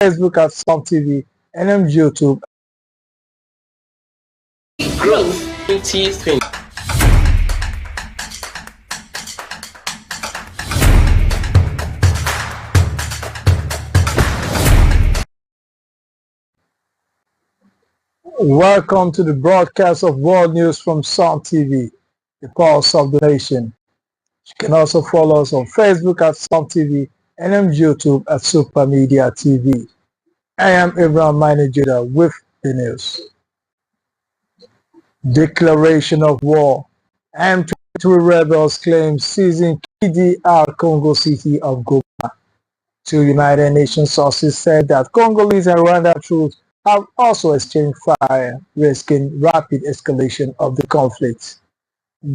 Facebook at Sumtv, and on YouTube. Growth 2020. Welcome to the broadcast of world news from Sumtv, the pulse of the nation. You can also follow us on Facebook at Sumtv and on YouTube at Super Media TV. I am Abraham Manager with the news. Declaration of war. M23 rebels claim seizing KDR Congo city of Goma. Two United Nations sources said that Congolese and Rwanda troops have also exchanged fire, risking rapid escalation of the conflict.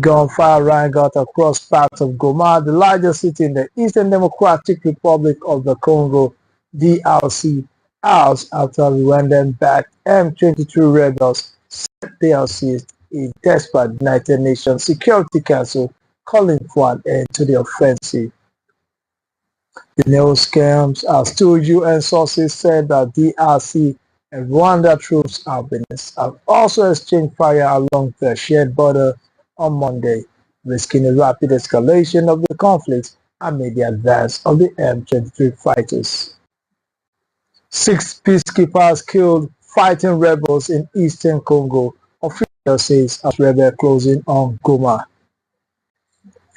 Gunfire rang out across parts of Goma, the largest city in the Eastern Democratic Republic of the Congo, DRC, hours after Rwandan-backed M23 rebels said they have seized a desperate United Nations Security Council calling for an end to the offensive. The news comes as two UN sources said that DRC and Rwanda troops have also exchanged fire along the shared border on Monday, risking a rapid escalation of the conflict amid the advance of the M23 fighters. 6 peacekeepers killed fighting rebels in eastern Congo, officials says as rebels closing on Goma.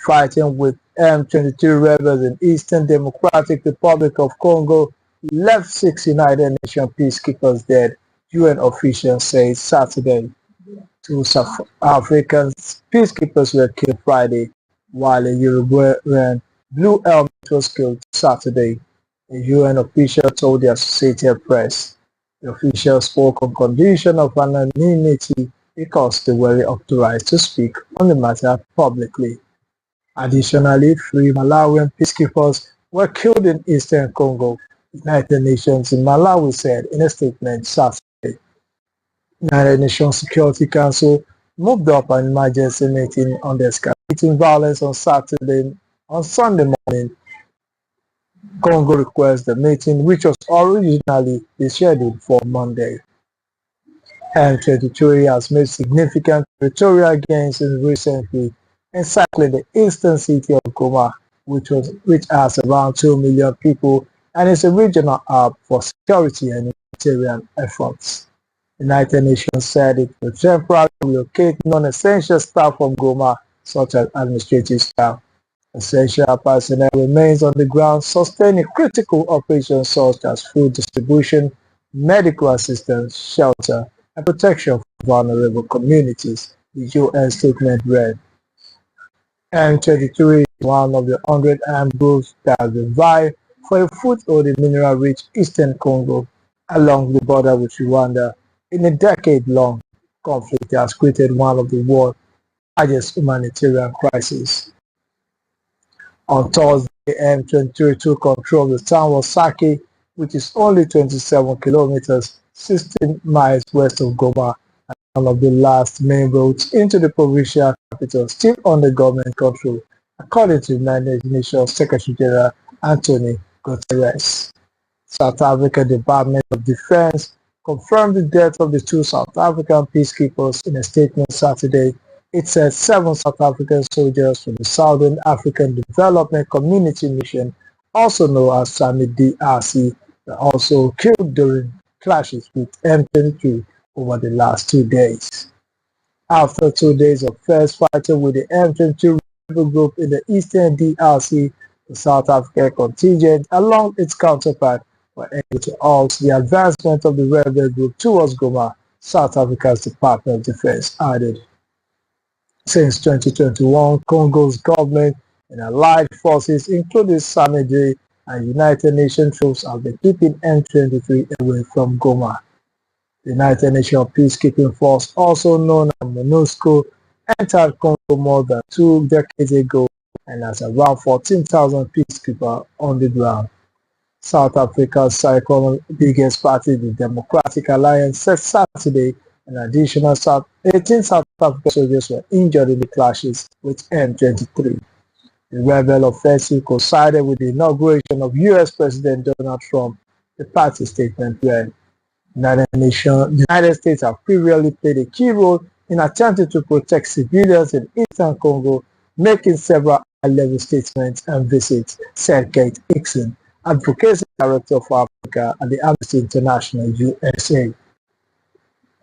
Fighting with M23 rebels in Eastern Democratic Republic of Congo left 6 United Nations peacekeepers dead, UN officials say Saturday. 2 South African peacekeepers were killed Friday, while a Uruguayan Blue Helmet was killed Saturday, a UN official told the Associated Press. The official spoke on condition of anonymity because they were authorized to speak on the matter publicly. Additionally, 3 Malawian peacekeepers were killed in eastern Congo, United Nations in Malawi said in a statement Saturday. United Nations Security Council moved up an emergency meeting on the escalating violence on Sunday morning. Congo requests the meeting, which was originally scheduled for Monday. M23 has made significant territorial gains in recent weeks, encircling the eastern city of Goma, which has around 2 million people and is a regional hub for security and humanitarian efforts. The United Nations said it will temporarily relocate non-essential staff from Goma, such as administrative staff. Essential personnel remains on the ground, sustaining critical operations such as food distribution, medical assistance, shelter, and protection for vulnerable communities, the UN statement read. M23 is one of the 100 armed groups that have been vying for a foothold in mineral-rich eastern Congo along the border with Rwanda. In a decade-long conflict that has created one of the world's largest humanitarian crises. On Thursday, M23 took control of the town of Sake, which is only 27 kilometers, 16 miles west of Goma, and one of the last main roads into the provincial capital, still under government control, according to United Nations Secretary General Antonio Guterres. South Africa Department of Defense confirmed the death of the 2 South African peacekeepers in a statement Saturday. It said 7 South African soldiers from the Southern African Development Community Mission, also known as SAMI DRC, were also killed during clashes with M23 over the last 2 days. After 2 days of fierce fighting with the M23 rebel group in the Eastern DRC, the South African contingent, along its counterpart, were able to halt the advancement of the rebel group towards Goma, South Africa's Department of Defense added. Since 2021, Congo's government and allied forces, including SAMID and United Nations troops, have been keeping M23 away from Goma. The United Nations Peacekeeping Force, also known as MONUSCO, entered Congo more than 2 decades ago and has around 14,000 peacekeepers on the ground. South Africa's second biggest party, the Democratic Alliance, said Saturday an additional 18 South African soldiers were injured in the clashes with M23. The rebel offensive coincided with the inauguration of US President Donald Trump The party statement read, the United States have previously played a key role in attempting to protect civilians in eastern Congo, making several high-level statements and visits, said Kate Hickson, Advocacy Director for Africa at the Amnesty International USA.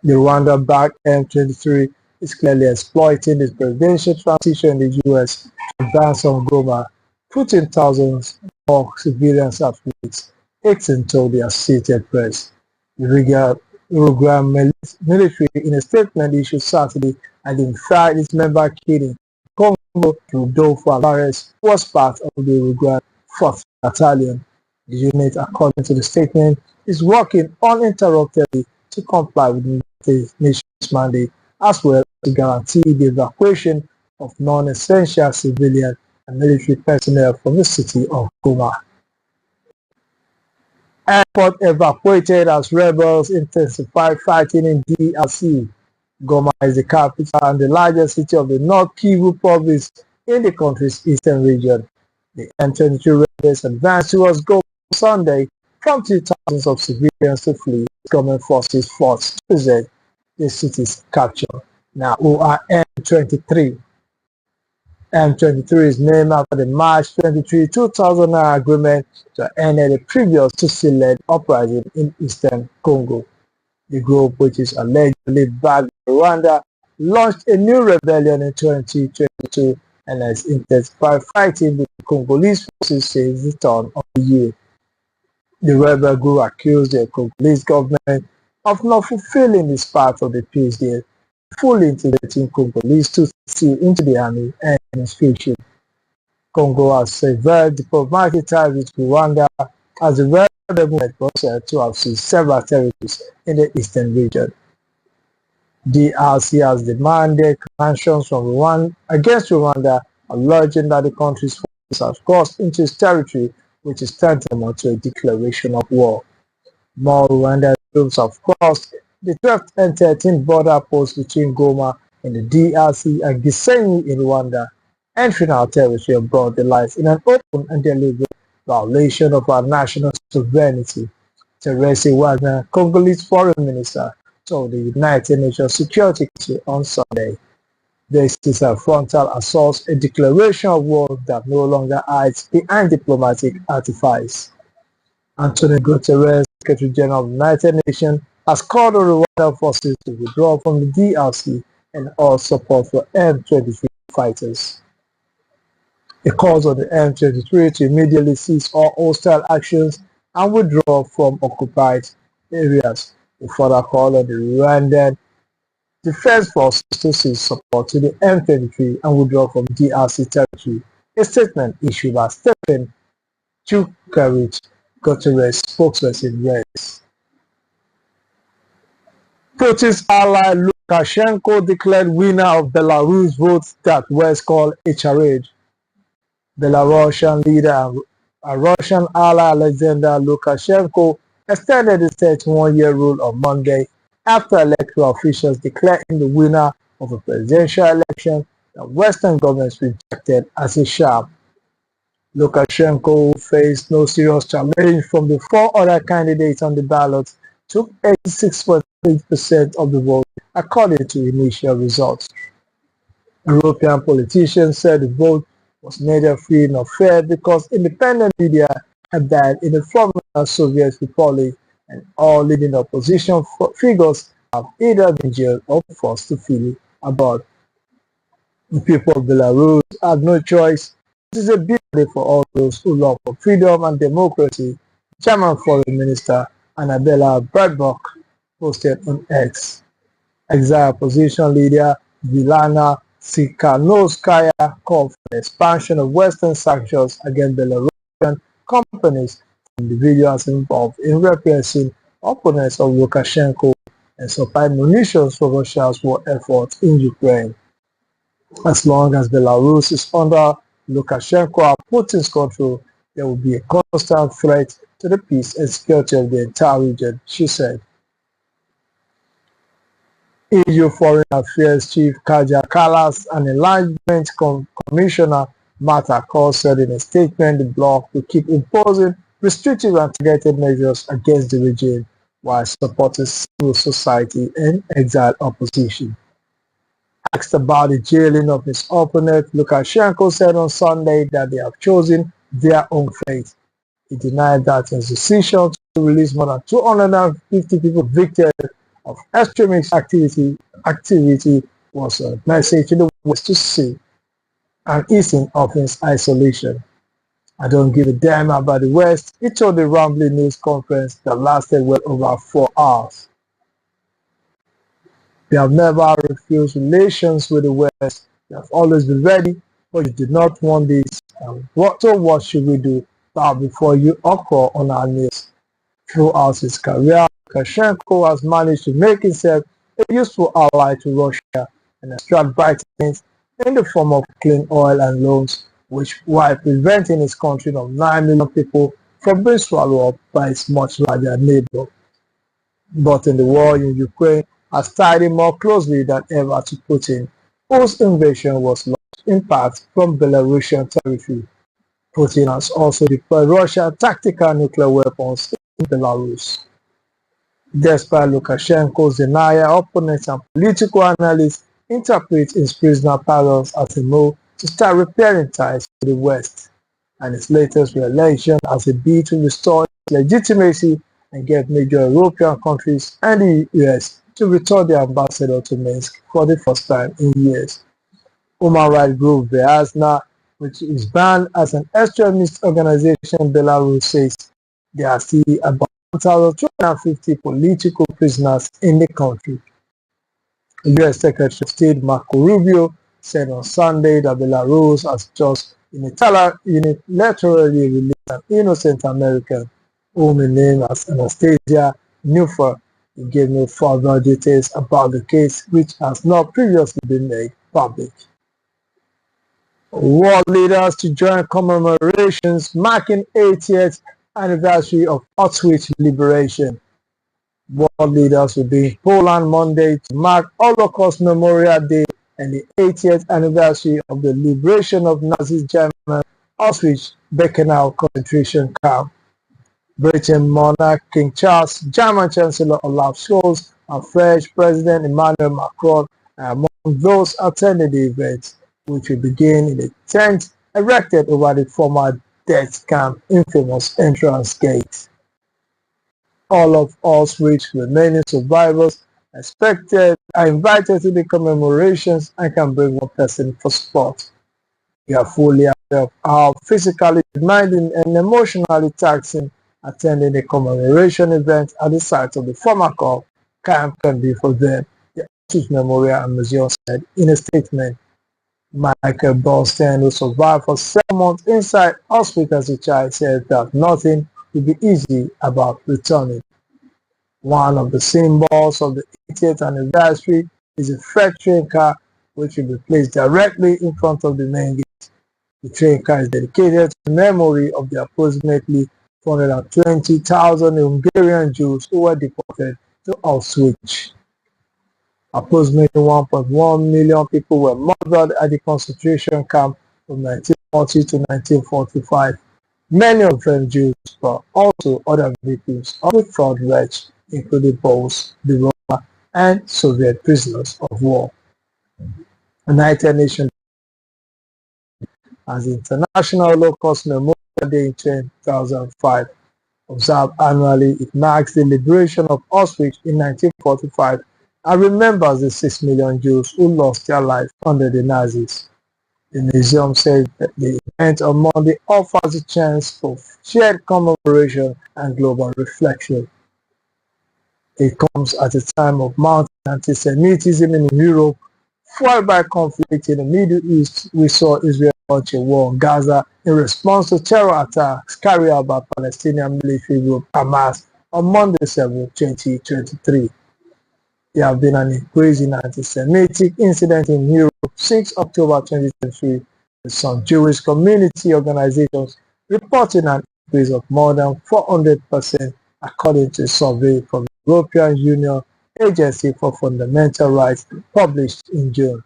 The Rwanda-backed M23 is clearly exploiting the presidential transition in the US to advance on Goma, putting thousands more civilians at risk, Hickson told the Associated Press. The Uruguayan military, in a statement issued Saturday, identified its member killing Congo Rodolfo Alvarez was part of the Uruguayan 4th Battalion. The unit, according to the statement, is working uninterruptedly to comply with the United Nations mandate, as well as to guarantee the evacuation of non-essential civilian and military personnel from the city of Goma. Airport evacuated as rebels intensify fighting in DRC. Goma is the capital and the largest city of the North Kivu province in the country's eastern region. The M23 rebels advanced towards Goma Sunday, prompting thousands of civilians to flee. Government forces fought to present the city's capture. Now, who are M23? M23 is named after the March 23, 2009 agreement to end the previous Tutsi-led uprising in eastern Congo. The group, which is allegedly backed by Rwanda, launched a new rebellion in 2022 and has intensified fighting with the Congolese forces since the turn of the year. The rebel group accused the Congolese government of not fulfilling its part of the peace deal, fully integrating Congolese Tutsi into the army and administration. Congo has severed diplomatic ties with Rwanda as the rebel movement was said to have seized several territories in the eastern region. DRC has demanded sanctions from Rwanda against Rwanda, alleging that the country's forces have crossed into its territory, which is tantamount to a declaration of war. More Rwandan troops have crossed the 12th and 13th border post between Goma in the DRC and Gisenyi in Rwanda, entering our territory and broad daylight in an open and deliberate violation of our national sovereignty, Teresi Wagner, Congolese foreign minister, told the United Nations Security Council on Sunday. This is a frontal assault, a declaration of war that no longer hides behind diplomatic artifice. Antonio Guterres, Secretary General of the United Nations, has called on the Rwandan forces to withdraw from the DRC and all support for M23 fighters. He calls on the M23 to immediately cease all hostile actions and withdraw from occupied areas. He further called on the Rwandan Defense Forces to cease support to the M23 and withdraw from DRC territory. A statement issued by Stephen Dujarric, Guterres spokesperson, reads. Putin's ally Lukashenko declared winner of Belarus votes that West called a charade. Belarusian leader and Russian ally Alexander Lukashenko extended his 31-year rule on Monday after electoral officials declared him the winner of a presidential election that Western governments rejected as a sham. Lukashenko faced no serious challenge from the four other candidates on the ballot, took 86.8% of the vote according to initial results. European politicians said the vote was neither free nor fair because independent media had died in the former Soviet Republic and all leading opposition figures have either been jailed or forced to flee abroad. The people of Belarus have no choice. It is a big day for all those who long for freedom and democracy, German Foreign Minister Annabella Baerbock posted on X. Exiled opposition leader Vilana Tsikhanouskaya called for the expansion of Western sanctions against Belarusian companies and individuals involved in repressing opponents of Lukashenko and supplying munitions for Russia's war efforts in Ukraine. As long as Belarus is under Lukashenko and Putin's control, there will be a constant threat to the peace and security of the entire region, she said. EU Foreign Affairs Chief Kaja Kallas and Enlargement Commissioner Marta Kohl said in a statement the bloc will keep imposing restrictive and targeted measures against the regime while supporting civil society and exiled opposition. Asked about the jailing of his opponent, Lukashenko said on Sunday that they have chosen their own fate. He denied that his decision to release more than 250 people convicted of extremist activity was a message to the West to see an easing of his isolation. I don't give a damn about the West, he told the rambling news conference that lasted well over 4 hours. We have never refused relations with the West. We have always been ready, but you did not want this. So what should we do? Bow before you occur on our knees. Throughout his career, Lukashenko has managed to make himself a useful ally to Russia and extract vitamins in the form of clean oil and loans, which while preventing his country of 9 million people from being swallowed up by its much larger neighbor. But in the war in Ukraine has tied him more closely than ever to Putin, whose invasion was launched in part from Belarusian territory. Putin has also deployed Russian tactical nuclear weapons in Belarus. Despite Lukashenko's denial, opponents and political analysts interpret his prisoner pardons as a move to start repairing ties to the West, and his latest re-election as a bid to restore its legitimacy and get major European countries and the US to return their ambassador to Minsk for the first time in years. Human rights group Vyazna, which is banned as an extremist organization in Belarus, says there are still about 1,250 political prisoners in the country. US Secretary of State Marco Rubio said on Sunday that Belarus has just unilaterally released an innocent American whom he named as Anastasia Neufer. He gave no further details about the case, which has not previously been made public. World leaders to join commemorations marking 80th anniversary of Auschwitz liberation. World leaders will be in Poland Monday to mark Holocaust Memorial Day and the 80th anniversary of the liberation of Nazi Germany Auschwitz-Birkenau concentration camp. Britain monarch King Charles, German Chancellor Olaf Scholz, and French President Emmanuel Macron are among those attending the event, which will begin in a tent erected over the former death camp infamous entrance gate. All of Auschwitz remaining survivors are invited to the commemorations and can bring one person for support. We are fully aware of how physically demanding and emotionally taxing attending a commemoration event at the site of the former camp can be for them, the Auschwitz Memorial and Museum said in a statement. Michael Boston, who survived for 7 months inside Auschwitz as a child, said that nothing will be easy about returning. One of the symbols of the 80th anniversary is a freight train car which will be placed directly in front of the main gate. The train car is dedicated to the memory of the approximately 420,000 Hungarian Jews who were deported to Auschwitz. Approximately 1.1 million people were murdered at the concentration camp from 1940 to 1945. Many of them Jews, but also other victims of the Third Reich, including Poles, the Roma, and Soviet prisoners of war. The United Nations as the International Holocaust Memorial Day in 2005. Observed annually, it marks the liberation of Auschwitz in 1945 and remembers the 6 million Jews who lost their lives under the Nazis. The museum said that the event on Monday offers a chance for shared commemoration and global reflection. It comes at a time of mounting anti-Semitism in Europe, fueled by conflict in the Middle East. We saw Israel launch a war on Gaza in response to terror attacks carried out by Palestinian military group Hamas on Monday 7, 2023. There have been an increase in anti-Semitic incidents in Europe since October 2023, with some Jewish community organizations reporting an increase of more than 400%, according to a survey from the European Union Agency for Fundamental Rights published in June.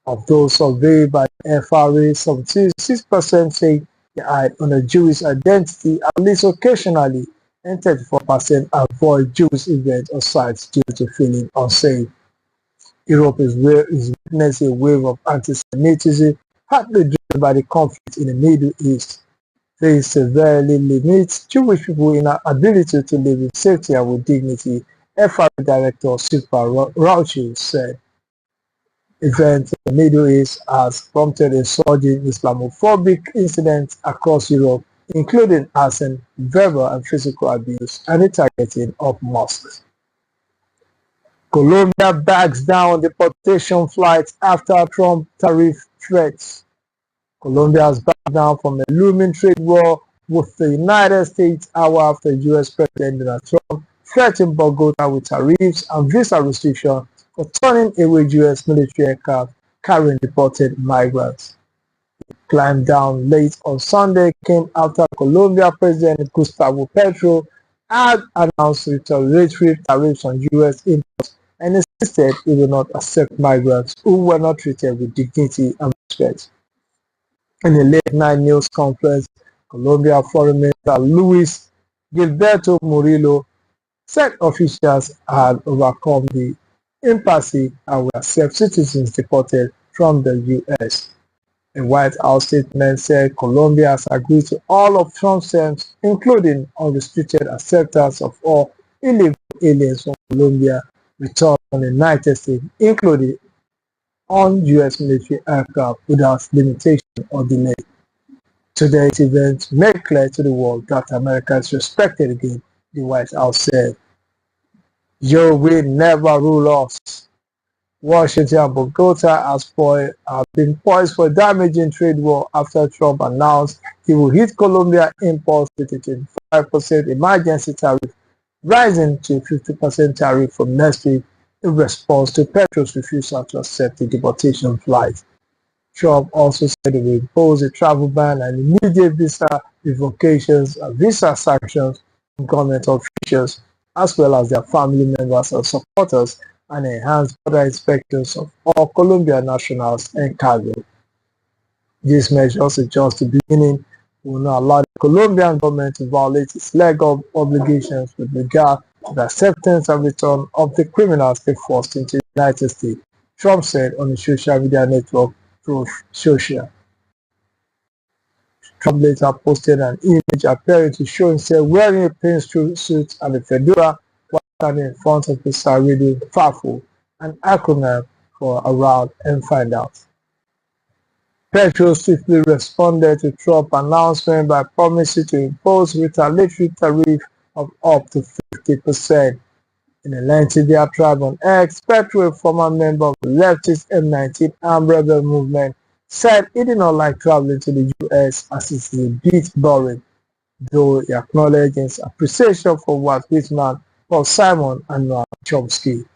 Of those surveyed by the FRA, 76% say They hide under Jewish identity, at least occasionally, and 34% avoid Jewish events or sites due to feeling unsafe. Europe is witnessing a wave of anti-Semitism, partly driven by the conflict in the Middle East. This severely limits Jewish people in our ability to live in safety and with dignity, FRA Director Silpa Rauchi said. Events in the Middle East has prompted a surge in Islamophobic incidents across Europe, including arson, verbal and physical abuse, and the targeting of mosques. Colombia backs down deportation flights after Trump tariff threats. Colombia has backed down from a looming trade war with the United States hour after U.S. President Donald Trump threatened Bogota with tariffs and visa restrictions for turning away U.S. military aircraft carrying deported migrants. The climb down late on Sunday came after Colombia President Gustavo Petro had announced retaliatory tariffs on U.S. imports and insisted he will not accept migrants who were not treated with dignity and respect. In a late-night news conference, Colombia Foreign Minister Luis Gilberto Murillo said officials had overcome the impasse and will accept citizens deported from the U.S. A White House statement said Colombia has agreed to all of Trump's terms, including unrestricted acceptance of all illegal aliens from Colombia returned from the United States, including on U.S. military aircraft without limitation or delay. Today's event made clear to the world that America is respected again, the White House said. You will never rule us. Washington and Bogota have been poised for a damaging trade war after Trump announced he will hit Colombia imports with a 25% emergency tariff, rising to 50% tariff from next week in response to Petro's refusal to accept the deportation flight. Trump also said he will impose a travel ban and immediate visa revocations and visa sanctions on government officials, as well as their family members and supporters, and enhanced border inspections of all Colombian nationals and cargo. These measures are just the beginning. Will not allow the Colombian government to violate its legal obligations with regard to the acceptance and return of the criminals they forced into the United States, Trump said on the social media network Truth Social. Trump later posted an image appearing to show himself wearing a plain suit and a fedora while standing in front of Mr. reading FAFO, an acronym for Around and Find Out. Petro swiftly responded to Trump's announcement by promising to impose retaliatory tariff of up to 50%. In a lengthy diatribe on X, Petro, a former member of the leftist M19 armed rebel movement, said he did not like traveling to the U.S. as it is a bit boring, though he acknowledged his appreciation for what Whitman, Paul Simon, and Noam Chomsky.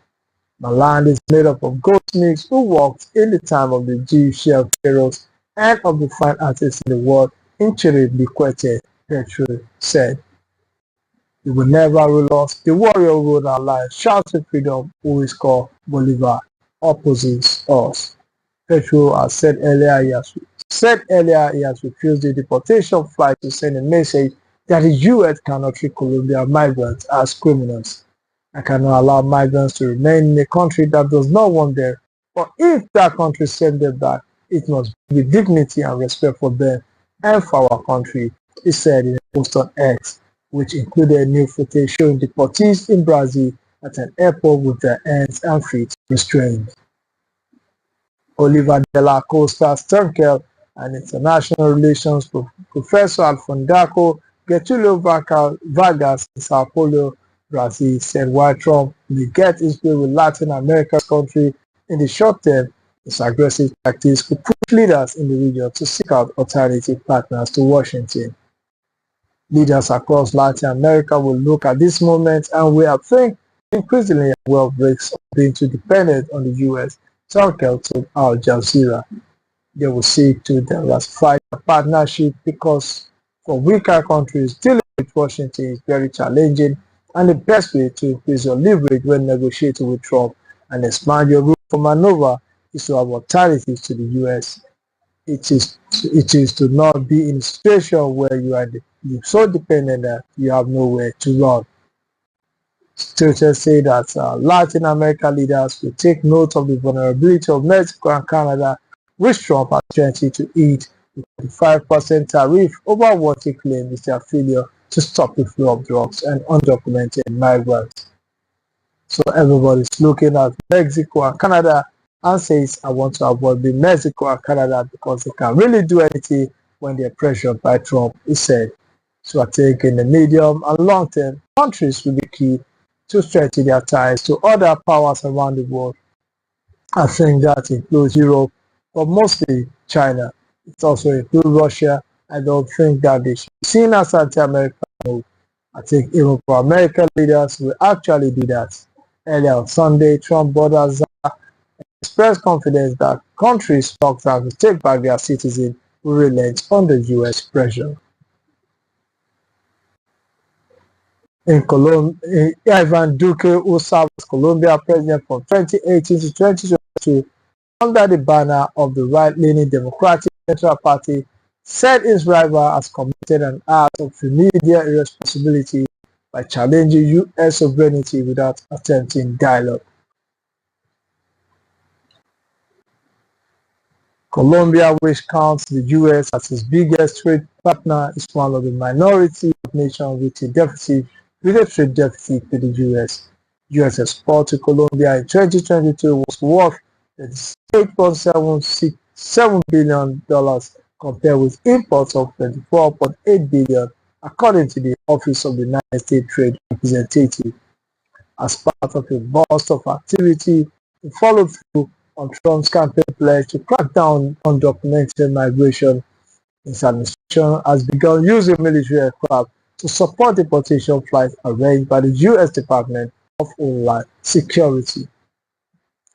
My land is made up of goldsmiths who worked in the time of the Jewish shell pharaohs and of the fine artists in the world, incredibly quoted, Petro said. We will never rule us. The warrior who rode our lives, shouting freedom, who is called Bolivar, opposes us. Petro has said earlier he has refused the deportation flight to send a message that the U.S. cannot treat Colombian migrants as criminals. I cannot allow migrants to remain in a country that does not want them, but if that country sends them back, it must be with dignity and respect for them and for our country, he said in a post on X, which included new footage showing deportees in Brazil at an airport with their hands and feet restrained. Oliver de la Costa Stunkel, an international relations professor at Fundaco Getulio Vargas in Sao Paulo, Brazil, said while Trump may get his way with Latin America's country in the short term, his aggressive tactics could push leaders in the region to seek out alternative partners to Washington. Leaders across Latin America will look at this moment and will think increasingly well risks of being too dependent on the U.S., Turkel told Al Jazeera. They will seek to diversify their partnership because for weaker countries, dealing with Washington is very challenging, and the best way to increase your leverage when negotiating with Trump and expand your room for maneuver is to have alternatives to the U.S. it is to not be in a situation where you're so dependent that you have nowhere to run. Researchers say that Latin American leaders will take note of the vulnerability of Mexico and Canada, which Trump has threatened to eat the 5% tariff over what he claims is their failure to stop the flow of drugs and undocumented migrants. So everybody's looking at Mexico and Canada and says, I want to avoid being Mexico and Canada because they can really do anything when they're pressured by Trump, he said. So I think in the medium and long term, countries will be key to strengthen their ties to other powers around the world. I think that includes Europe, but mostly China. It also includes Russia. I don't think that they should be seen as anti-American move. I think even for American leaders will actually do that. Earlier on Sunday, Trump borders expressed confidence that countries stuck to take back their citizens will relent under U.S. pressure. In Colombia, Ivan Duque, who served as Colombia president from 2018 to 2022 under the banner of the right-leaning Democratic Central Party, said his rival has committed an act of immediate irresponsibility by challenging U.S. sovereignty without attempting dialogue. Colombia, which counts the U.S. as its biggest trade partner, is one of the minority of nations with a trade deficit to the U.S. U.S. export to Colombia in 2022 was worth $8.7 billion compared with imports of $24.8 billion, according to the Office of the United States Trade Representative. As part of a burst of activity to follow through on Trump's campaign pledge to crack down on undocumented migration, his administration has begun using military aircraft to support deportation flights arranged by the U.S. Department of Homeland Security.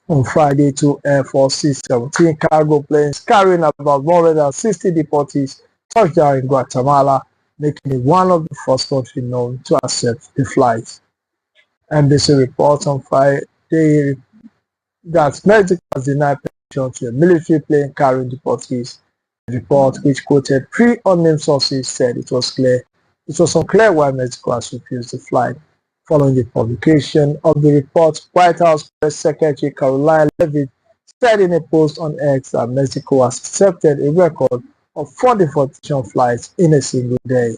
On Friday, two Air Force C-17 cargo planes carrying about 160 deportees touched down in Guatemala, making it one of the first countries known to accept the flight. NBC reports on Friday that Mexico has denied permission to a military plane carrying deportees. The report, which quoted three unnamed sources, said it was unclear why Mexico has refused the flight. Following the publication of the report, White House Press Secretary Caroline Leavitt said in a post on X that Mexico has accepted a record of 4 deportation flights in a single day.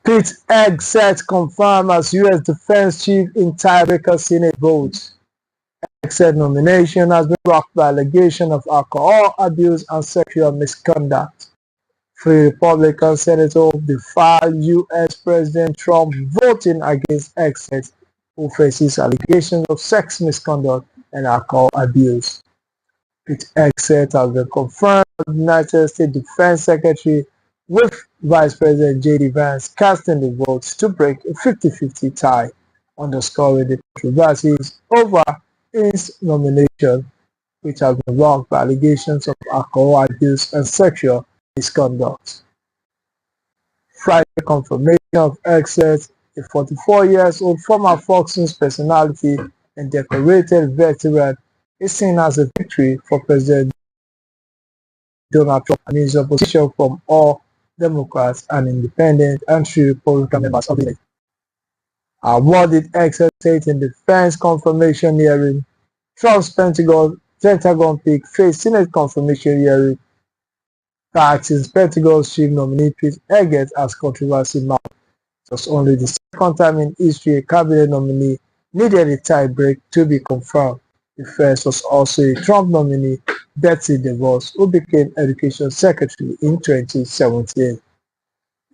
Pete Hegseth confirmed as U.S. Defense Chief in tiebreaker Senate vote. Hegseth's nomination has been rocked by allegations of alcohol abuse and sexual misconduct. Three Republican senators defied U.S. President Trump voting against Hegseth, who faces allegations of sex misconduct and alcohol abuse. Pete Hegseth has been confirmed as the United States Defense Secretary, with Vice President J.D. Vance casting the votes to break a 50-50 tie, underscoring the controversies over his nomination, which has been rocked by allegations of alcohol abuse and sexual misconduct. Friday confirmation of Hegseth, a 44-year-old former Fox News personality and decorated veteran, is seen as a victory for President Donald Trump and his opposition from all Democrats and Independents and 3 Republican members of the Senate. What did Hegseth say in the defense confirmation hearing? Trump's Pentagon pick faced Senate confirmation hearing that his Pentagon's chief nominee Pete Hegseth as controversy marked. It was only the second time in history a cabinet nominee needed a tie break to be confirmed. The first was also a Trump nominee, Betsy DeVos, who became Education Secretary in 2017.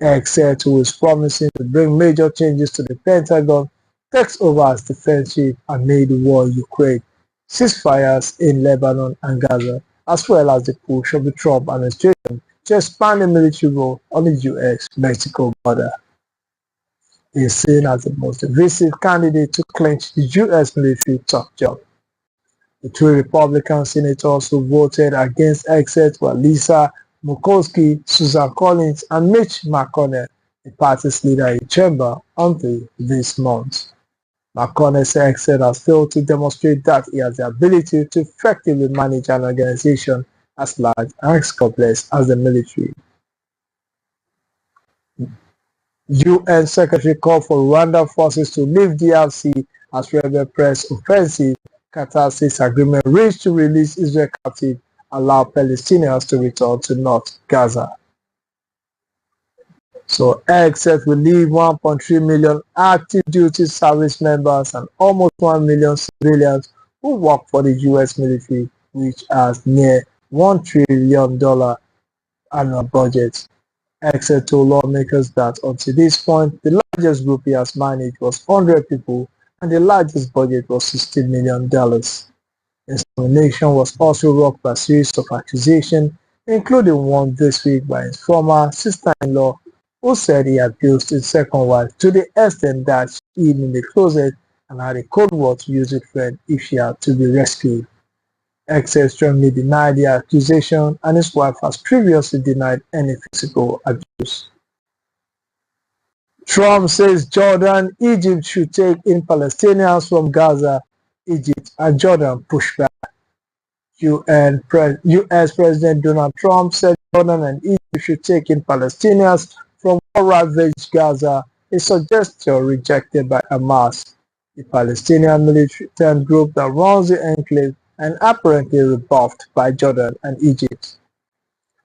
Hegseth, who is promising to bring major changes to the Pentagon, takes over as defense chief amid the war in Ukraine, ceasefires in Lebanon and Gaza, as well as the push of the Trump administration to expand the military role on the U.S.-Mexico border. He is seen as the most divisive candidate to clinch the U.S. military top job. The 3 Republican senators who voted against Hegseth were Lisa Murkowski, Susan Collins, and Mitch McConnell, the party's leader in chamber, until this month. McConnell said has failed to demonstrate that he has the ability to effectively manage an organization as large and as complex as the military. UN Secretary called for Rwandan forces to leave DRC as rebel press offensive. Qatar says agreement reached to release Israel captive allow Palestinians to return to North Gaza. So XF will leave 1.3 million active duty service members and almost 1 million civilians who work for the US military, which has near $1 trillion annual budget. XF told lawmakers that until this point, the largest group he has managed was 100 people and the largest budget was $60 million. His nomination was also rocked by a series of accusations, including one this week by his former sister-in-law, who said he abused his second wife to the extent that she hid in the closet and had a code word to use with friend if she had to be rescued. XF strongly denied the accusation, and his wife has previously denied any physical abuse. Trump says Jordan, Egypt should take in Palestinians from Gaza. Egypt and Jordan push back. US President Donald Trump said Jordan and Egypt should take in Palestinians from war-ravaged Gaza, a suggestion rejected by Hamas, the Palestinian militant group that runs the enclave, and apparently rebuffed by Jordan and Egypt.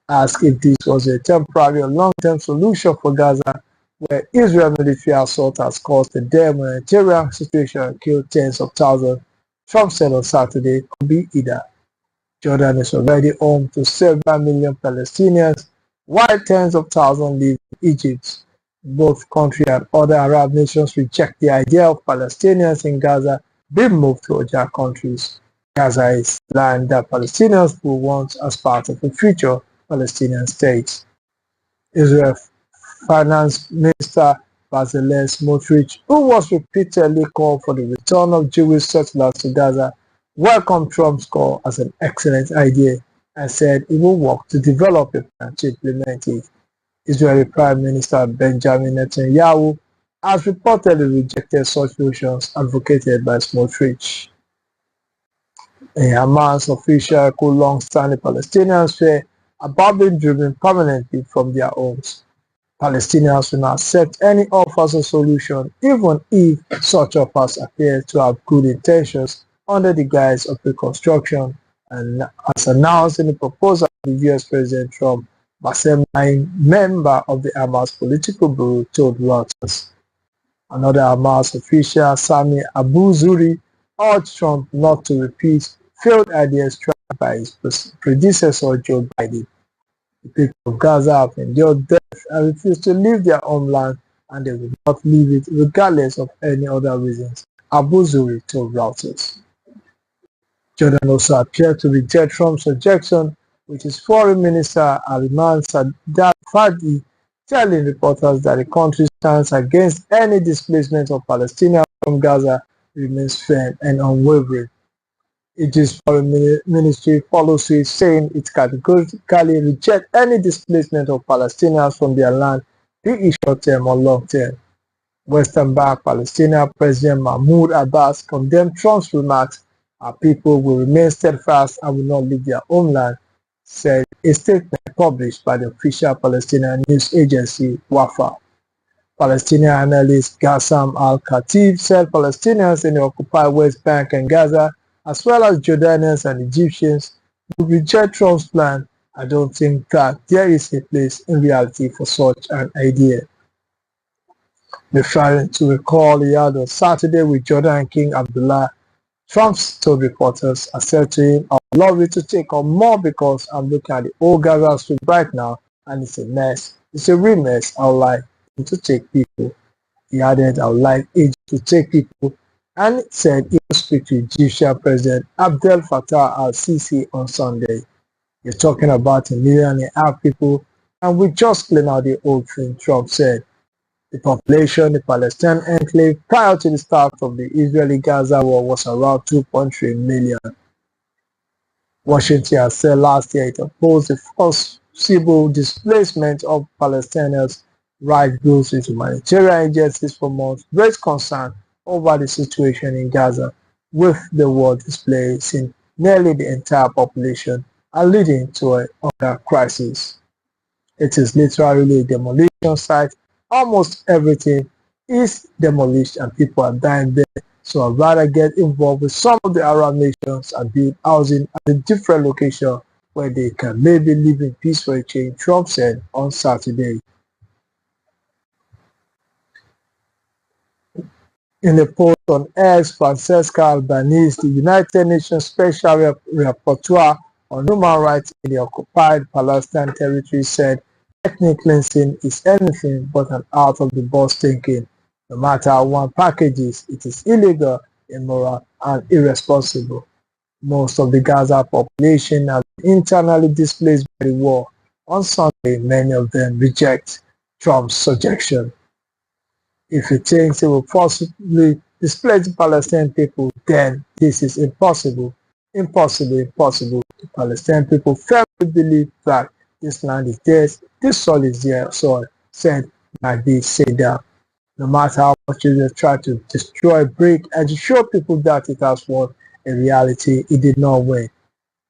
Asked if this was a temporary or long-term solution for Gaza, where Israel military assault has caused a dire humanitarian situation and killed tens of thousands, Trump said on Saturday it could be either. Jordan is already home to several million Palestinians, while tens of thousands live in Egypt. Both countries and other Arab nations reject the idea of Palestinians in Gaza being moved to other countries. Gaza is land that Palestinians will want as part of a future Palestinian state. Israel Finance Minister Bezalel Smotrich, who was repeatedly called for the return of Jewish settlers to Gaza, welcomed Trump's call as an excellent idea and said he will work to develop a plan to implement it. Israeli Prime Minister Benjamin Netanyahu has reportedly rejected such notions advocated by Smotrich. A Hamas official echoed long-standing Palestinians' fear about being driven permanently from their homes. Palestinians will not accept any offers of solution, even if such offers appear to have good intentions under the guise of reconstruction, and as announced in the proposal of the US President Trump, Bassem Naim, member of the Hamas political bureau, told Reuters. Another Hamas official, Sami Abu Zuri, urged Trump not to repeat failed ideas tried by his predecessor Joe Biden. The people of Gaza have endured death and refuse to leave their homeland, and they will not leave it regardless of any other reasons, Abu Zuri told Reuters. Jordan also appeared to reject Trump's suggestion, with his foreign minister Ayman Sadat Fadi telling reporters that the country stands against any displacement of Palestinians from Gaza remains firm and unwavering. Egypt's foreign ministry follows suit, saying it categorically rejects any displacement of Palestinians from their land, be it short-term or long-term. Western-backed Palestinian President Mahmoud Abbas condemned Trump's remarks. Our people will remain steadfast and will not leave their homeland, said a statement published by the official Palestinian news agency Wafa. Palestinian analyst Ghassam Al-Khatib said Palestinians in the occupied West Bank and Gaza, as well as Jordanians and Egyptians, would reject Trump's plan. I don't think that there is a place in reality for such an idea. Referring to a call he had on Saturday with Jordan King Abdullah, Trump told reporters, I said to him, I would love you to take on more because I'm looking at the old Gaza Strip right now and it's a mess. It's a real mess. I would like him to take people. He added, I would like Egypt to take people, and said he will speak to Egyptian President Abdel Fattah al-Sisi on Sunday. You're talking about 1.5 million people, and we just clean out the old thing, Trump said. The population in the Palestinian enclave prior to the start of the Israeli-Gaza war was around 2.3 million. Washington has said last year it opposed the forcible displacement of Palestinians, right groups with humanitarian agencies for months, raised concern over the situation in Gaza, with the war displacing nearly the entire population and leading to a hunger crisis. It is literally a demolition site. Almost everything is demolished and people are dying there. So I'd rather get involved with some of the Arab nations and build housing at a different location where they can maybe live in peace for a change, Trump said on Saturday. In a post on X, Francesca Albanese, the United Nations Special Rapporteur on Human Rights in the occupied Palestine territory, said ethnic cleansing is anything but an out-of-the-box thinking. No matter how one packages, it is illegal, immoral, and irresponsible. Most of the Gaza population has been internally displaced by the war. On Sunday, many of them reject Trump's suggestion. If he thinks he will possibly displace the Palestinian people, then this is impossible. Impossible, impossible. The Palestinian people firmly believe that this land is theirs, this soil is their soil, said Nabi Seda. No matter how much Israel tried to destroy, break, and to show people that it has won, in reality, it did not win.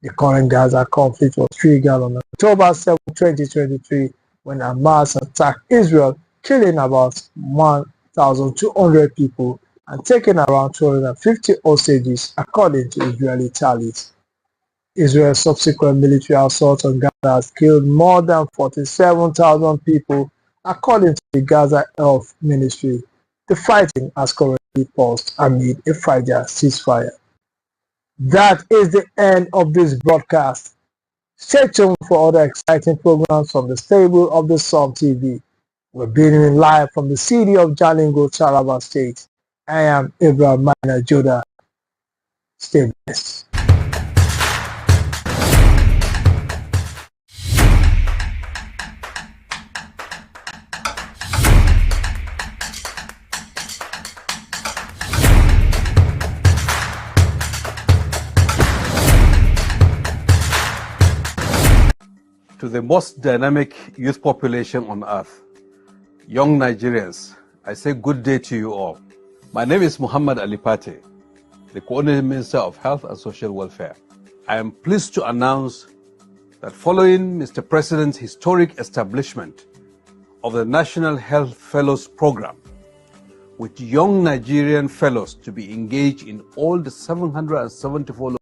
The current Gaza conflict was triggered on October 7, 2023, when Hamas attacked Israel, killing about 1,200 people and taking around 250 hostages, according to Israeli tallies. Israel's subsequent military assault on Gaza has killed more than 47,000 people, according to the Gaza Health Ministry. The fighting has currently paused amid a fragile ceasefire. That is the end of this broadcast. Stay tuned for other exciting programs from the stable of the Sumtv. We're beaming live from the city of Jalingo, Taraba State. I am Ibrahim Mana Joda. Stay blessed. To the most dynamic youth population on earth, young Nigerians, I say good day to you all. My name is Muhammad Ali Pate, the Coordinating Minister of Health and Social Welfare. I am pleased to announce that following Mr. President's historic establishment of the National Health Fellows Program, with young Nigerian fellows to be engaged in all the 774